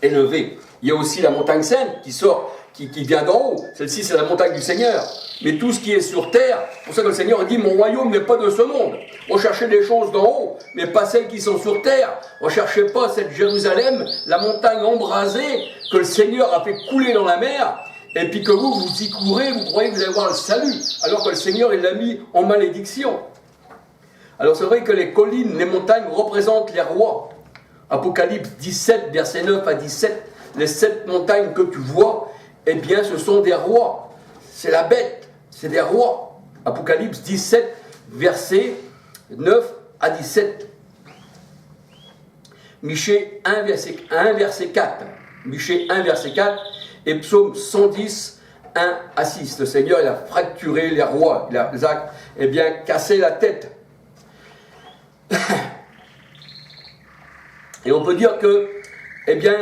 élevée. Il y a aussi la montagne sainte qui sort, qui vient d'en haut. Celle-ci, c'est la montagne du Seigneur. Mais tout ce qui est sur terre, c'est pour ça que le Seigneur dit, mon royaume n'est pas de ce monde. Recherchez des choses d'en haut, mais pas celles qui sont sur terre. Recherchez pas cette Jérusalem, la montagne embrasée que le Seigneur a fait couler dans la mer, et puis que vous y courez, vous croyez que vous allez voir le salut, alors que le Seigneur, il l'a mis en malédiction. Alors c'est vrai que les collines, les montagnes représentent les rois. Apocalypse 17, versets 9 à 17, les 7 montagnes que tu vois, eh bien ce sont des rois. C'est la bête, c'est des rois. Apocalypse 17, versets 9 à 17. Michée 1, verset 4. Michée 1, verset 4. Et psaume 110, 1 à 6. Le Seigneur, il a fracturé les rois. Il a eh bien, cassé la tête. Et on peut dire que, eh bien,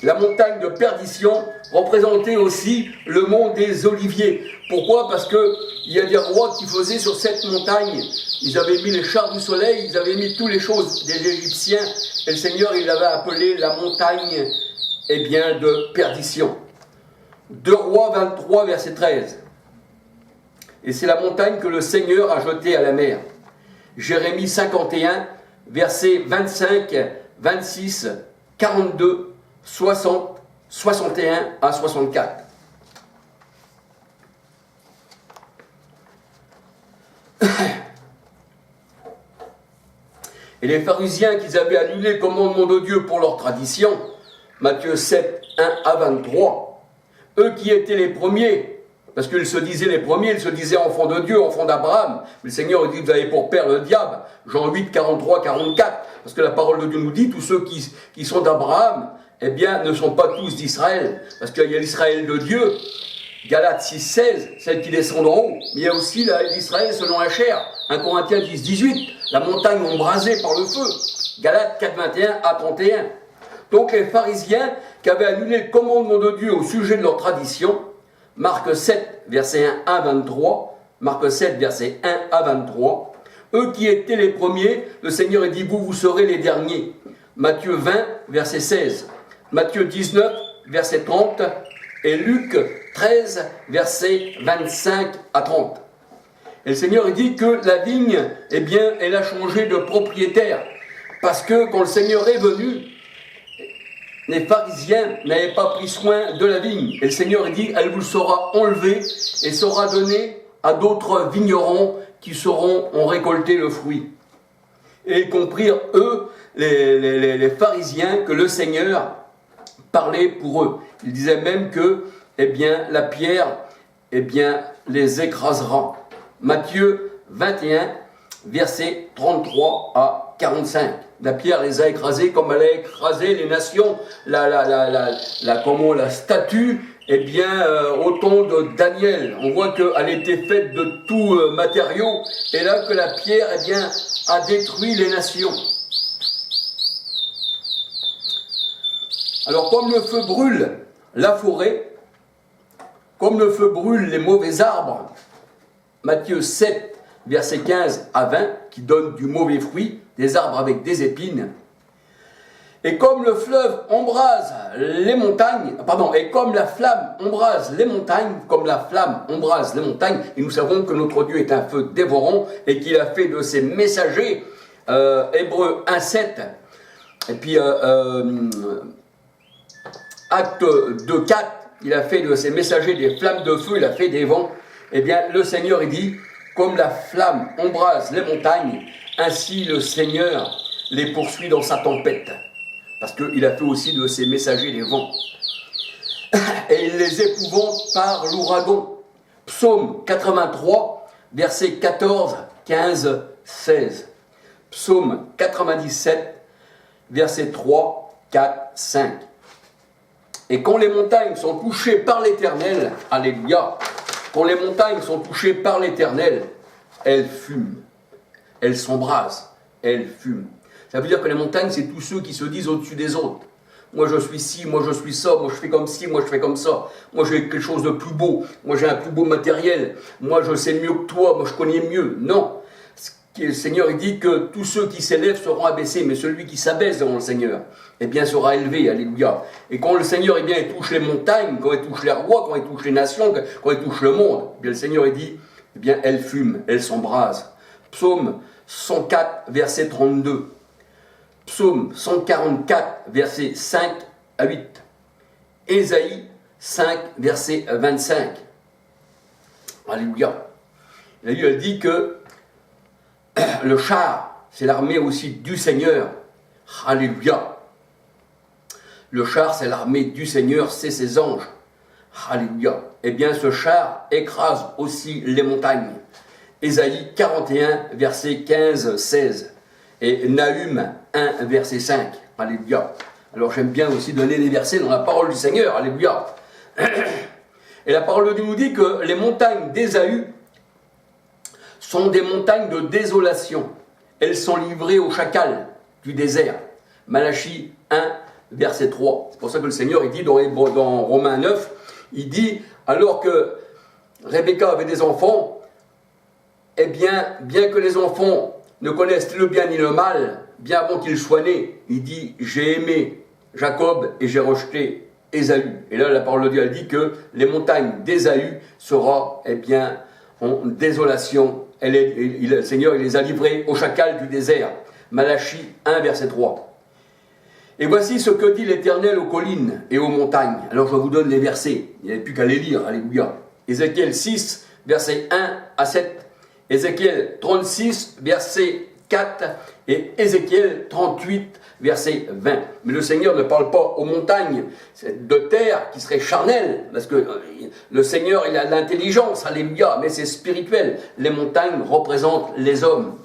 la montagne de perdition représentait aussi le mont des Oliviers. Pourquoi? Parce qu'il y a des rois qui faisaient sur cette montagne. Ils avaient mis les chars du soleil, ils avaient mis toutes les choses des Égyptiens. Et le Seigneur, il l'avait appelé la montagne, eh bien, de perdition. 2 Rois 23, verset 13. Et c'est la montagne que le Seigneur a jetée à la mer. Jérémie 51, versets 25, 26, 42, 60, 61 à 64. Et les pharisiens qui avaient annulé le commandement de Dieu pour leur tradition, Matthieu 7, 1 à 23, eux qui étaient les premiers, parce qu'ils se disaient les premiers, ils se disaient enfants de Dieu, enfants d'Abraham, mais le Seigneur dit vous avez pour père le diable, Jean 8, 43, 44, parce que la parole de Dieu nous dit, tous ceux qui sont d'Abraham, eh bien, ne sont pas tous d'Israël, parce qu'il y a l'Israël de Dieu, Galates 6, 16, celle qui descend d'en haut, mais il y a aussi l'Israël selon la chair, 1 Corinthiens 10, 18, la montagne embrasée par le feu, Galates 4, 21 à 31. Donc les pharisiens qui avaient annulé le commandement de Dieu au sujet de leur tradition, Marc 7, verset 1 à 23, Marc 7, verset 1 à 23, eux qui étaient les premiers, le Seigneur a dit, vous serez les derniers. Matthieu 20, verset 16, Matthieu 19, verset 30, et Luc 13, verset 25 à 30. Et le Seigneur dit que la vigne, eh bien, elle a changé de propriétaire, parce que quand le Seigneur est venu, les pharisiens n'avaient pas pris soin de la vigne. Et le Seigneur dit, elle vous sera enlevée et sera donnée à d'autres vignerons qui sauront en récolter le fruit. Et ils comprirent, eux, les pharisiens, que le Seigneur parlait pour eux. Il disait même que, eh bien, la pierre, eh bien, les écrasera. Matthieu 21, versets 33 à 45. La pierre les a écrasés comme elle a écrasé les nations. La statue, eh bien, au temps de Daniel. On voit qu'elle était faite de tout matériau. Et là, que la pierre, eh bien, a détruit les nations. Alors, comme le feu brûle la forêt, comme le feu brûle les mauvais arbres, Matthieu 7, verset 15 à 20, qui donne du mauvais fruit, des arbres avec des épines. Et comme le fleuve embrase les montagnes, et comme la flamme embrase les montagnes, et nous savons que notre Dieu est un feu dévorant, et qu'il a fait de ses messagers, Hébreux 1, 7, et puis Acte 2, 4, il a fait de ses messagers des flammes de feu, il a fait des vents. Eh bien, le Seigneur, il dit, comme la flamme embrase les montagnes, ainsi le Seigneur les poursuit dans sa tempête. Parce qu'il a fait aussi de ses messagers des vents. Et il les épouvante par l'ouragan. Psaume 83, versets 14, 15, 16. Psaume 97, versets 3, 4, 5. Et quand les montagnes sont touchées par l'Éternel, alléluia, quand les montagnes sont touchées par l'Éternel, elles fument, elles s'embrasent, elles fument. Ça veut dire que les montagnes, c'est tous ceux qui se disent au-dessus des autres. Moi je suis ci, moi je suis ça, moi je fais comme ci, moi je fais comme ça. Moi j'ai quelque chose de plus beau, moi j'ai un plus beau matériel, moi je sais mieux que toi, moi je connais mieux. Non. Le Seigneur il dit que tous ceux qui s'élèvent seront abaissés, mais celui qui s'abaisse devant le Seigneur, eh bien sera élevé, alléluia. Et quand le Seigneur, eh bien, il touche les montagnes, quand il touche les rois, quand il touche les nations, quand il touche le monde, eh bien, le Seigneur, il dit, eh bien, elles fument, elles s'embrasent. Psaume 104, verset 32. Psaume 144, verset 5 à 8. Ésaïe 5, verset 25. Alléluia. Elle dit que le char, c'est l'armée aussi du Seigneur. Alléluia. Le char, c'est l'armée du Seigneur, c'est ses anges. Alléluia. Eh bien, ce char écrase aussi les montagnes. Ésaïe 41, verset 15-16. Et Nahum 1, verset 5. Alléluia. Alors, j'aime bien aussi donner les versets dans la parole du Seigneur. Alléluia. Et la parole de Dieu nous dit que les montagnes d'Ésaü sont des montagnes de désolation. Elles sont livrées aux chacals du désert. Malachie 1, verset 3. C'est pour ça que le Seigneur, il dit dans Romains 9, il dit, alors que Rebecca avait des enfants, eh bien que les enfants ne connaissent ni le bien ni le mal, bien avant qu'ils soient nés, il dit, j'ai aimé Jacob et j'ai rejeté Ésaü. Et là, la parole de Dieu, elle dit que les montagnes d'Ésaü sera, eh bien, en désolation. Le Seigneur, il les a livrés aux chacals du désert. Malachie 1, verset 3. Et voici ce que dit l'Éternel aux collines et aux montagnes. Alors je vous donne les versets, il n'y avait plus qu'à les lire, alléluia. Ézéchiel 6, versets 1 à 7. Ézéchiel 36, verset 4. Et Ézéchiel 38, verset 20. Mais le Seigneur ne parle pas aux montagnes de terre qui seraient charnelles, parce que le Seigneur, il a l'intelligence, alléluia, mais c'est spirituel. Les montagnes représentent les hommes.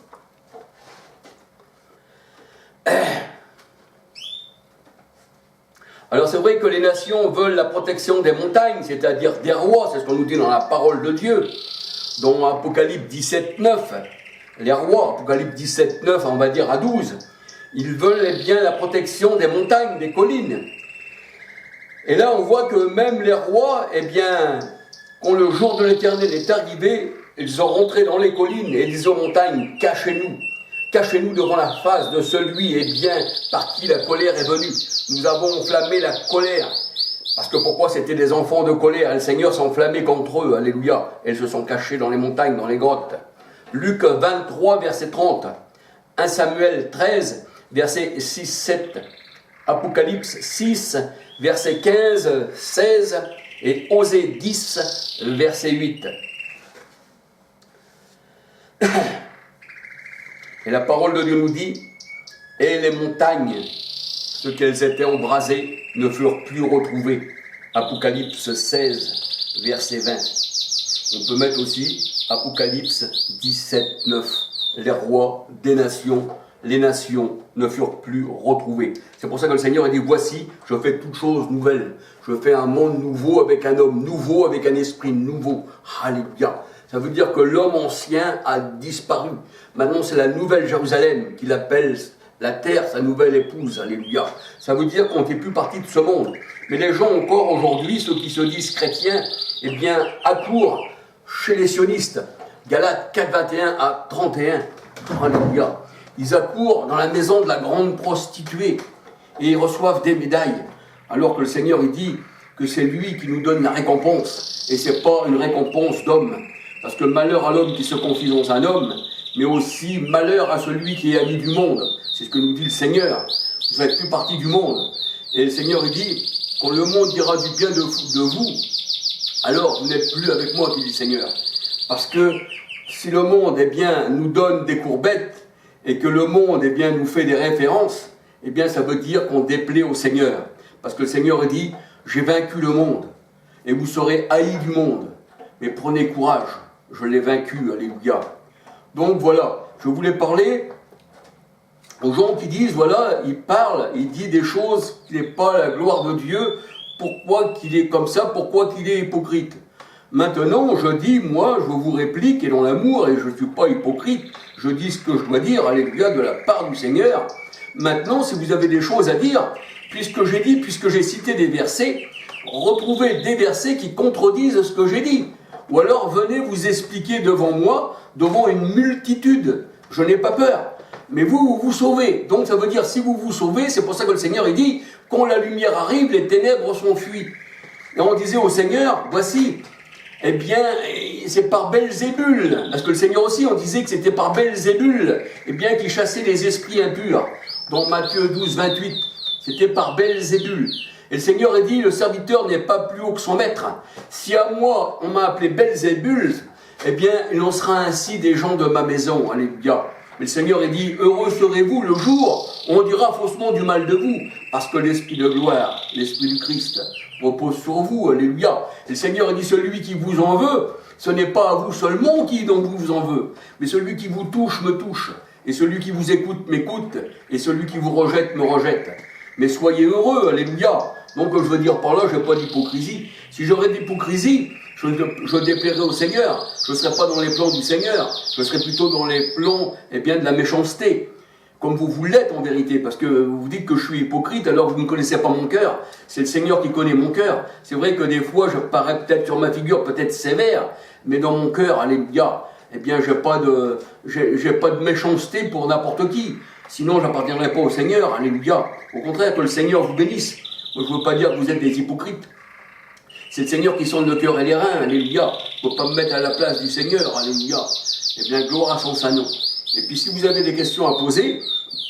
Alors c'est vrai que les nations veulent la protection des montagnes, c'est-à-dire des rois, c'est ce qu'on nous dit dans la parole de Dieu, dans Apocalypse 17, 9. Les rois, Apocalypse 17, 9, on va dire à 12, ils veulent bien la protection des montagnes, des collines. Et là on voit que même les rois, eh bien, quand le jour de l'Éternel est arrivé, ils sont rentrés dans les collines et ils disent aux montagnes, cachez-nous. Cachez-nous devant la face de celui, eh bien, par qui la colère est venue. Nous avons enflammé la colère. Parce que pourquoi c'était des enfants de colère? Et le Seigneur s'enflammait contre eux, alléluia. Et ils se sont cachés dans les montagnes, dans les grottes. Luc 23, verset 30. 1 Samuel 13, verset 6, 7. Apocalypse 6, verset 15, 16. Et Osée 10, verset 8. Et la parole de Dieu nous dit, et les montagnes, ce qu'elles étaient embrasées, ne furent plus retrouvées. Apocalypse 16, verset 20. On peut mettre aussi Apocalypse 17, 9. Les rois des nations, les nations ne furent plus retrouvées. C'est pour ça que le Seigneur a dit, voici, je fais toutes choses nouvelles. Je fais un monde nouveau avec un homme nouveau, avec un esprit nouveau. Alléluia. Ça veut dire que l'homme ancien a disparu. Maintenant, c'est la nouvelle Jérusalem qu'il appelle la terre, sa nouvelle épouse. Alléluia. Ça veut dire qu'on n'est plus parti de ce monde. Mais les gens encore aujourd'hui, ceux qui se disent chrétiens, eh bien, accourent chez les sionistes. Galates 4, 21 à 31. Alléluia. Ils accourent dans la maison de la grande prostituée et ils reçoivent des médailles. Alors que le Seigneur, il dit que c'est lui qui nous donne la récompense. Et ce n'est pas une récompense d'homme. Parce que malheur à l'homme qui se confie dans un homme, mais aussi malheur à celui qui est ami du monde. C'est ce que nous dit le Seigneur. Vous ne faites plus partie du monde. Et le Seigneur il dit, quand le monde dira du bien de vous, alors vous n'êtes plus avec moi, dit le Seigneur. Parce que si le monde eh bien, nous donne des courbettes, et que le monde eh bien, nous fait des références, eh bien ça veut dire qu'on déplaît au Seigneur. Parce que le Seigneur dit, j'ai vaincu le monde, et vous serez haïs du monde. Mais prenez courage, je l'ai vaincu, alléluia. Donc voilà, je voulais parler aux gens qui disent, voilà, il parle, il dit des choses qui n'est pas la gloire de Dieu, pourquoi qu'il est comme ça, pourquoi qu'il est hypocrite. Maintenant, je dis, moi, je vous réplique, et dans l'amour, et je ne suis pas hypocrite, je dis ce que je dois dire, alléluia, de la part du Seigneur. Maintenant, si vous avez des choses à dire, puisque j'ai cité des versets, retrouvez des versets qui contredisent ce que j'ai dit. Ou alors venez vous expliquer devant moi, devant une multitude. Je n'ai pas peur. Mais vous sauvez. Donc ça veut dire, si vous vous sauvez, c'est pour ça que le Seigneur il dit, Quand la lumière arrive, les ténèbres s'enfuient. Et on disait au Seigneur, voici, eh bien, c'est par Belzébul, parce que le Seigneur aussi, on disait que c'était par Belzébul, eh bien, qui chassait les esprits impurs. Dans Matthieu 12, 28, c'était par Belzébul. Et le Seigneur a dit, le serviteur n'est pas plus haut que son maître. Si à moi, on m'a appelé Belzébul, eh bien, il en sera ainsi des gens de ma maison. Alléluia. Mais le Seigneur a dit, heureux serez-vous le jour où on dira faussement du mal de vous, parce que l'Esprit de gloire, l'Esprit du Christ, repose sur vous. Alléluia. Et le Seigneur a dit, celui qui vous en veut, ce n'est pas à vous seulement qui donc vous en veut, mais celui qui vous touche me touche, et celui qui vous écoute m'écoute, et celui qui vous rejette me rejette. Mais soyez heureux, alléluia. Donc je veux dire par là, je n'ai pas d'hypocrisie. Si j'aurais d'hypocrisie, je déplairais au Seigneur. Je ne serais pas dans les plans du Seigneur. Je serais plutôt dans les plans de la méchanceté. Comme vous l'êtes en vérité, parce que vous dites que je suis hypocrite alors que vous ne connaissez pas mon cœur. C'est le Seigneur qui connaît mon cœur. C'est vrai que des fois, je parais peut-être sur ma figure, peut-être sévère, mais dans mon cœur, alléluia, eh bien, j'ai pas de méchanceté pour n'importe qui. Sinon, je n'appartiendrai pas au Seigneur, alléluia. Au contraire, que le Seigneur vous bénisse. Moi, je ne veux pas dire que vous êtes des hypocrites. C'est le Seigneur qui sonde le cœur et les reins, alléluia. Il ne faut pas me mettre à la place du Seigneur, alléluia. Eh bien, gloire à son saint nom. Et puis, si vous avez des questions à poser,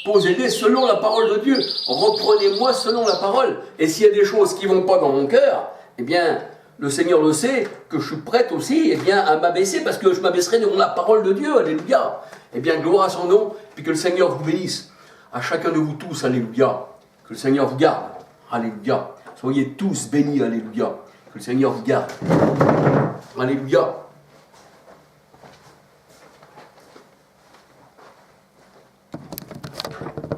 posez-les selon la parole de Dieu. Reprenez-moi selon la parole. Et s'il y a des choses qui ne vont pas dans mon cœur, eh bien, le Seigneur le sait, que je suis prête aussi, eh bien, à m'abaisser, parce que je m'abaisserai devant la parole de Dieu, alléluia. Eh bien, gloire à son nom, puis que le Seigneur vous bénisse. À chacun de vous tous, alléluia. Que le Seigneur vous garde, alléluia. Soyez tous bénis, alléluia. Que le Seigneur vous garde. Alléluia.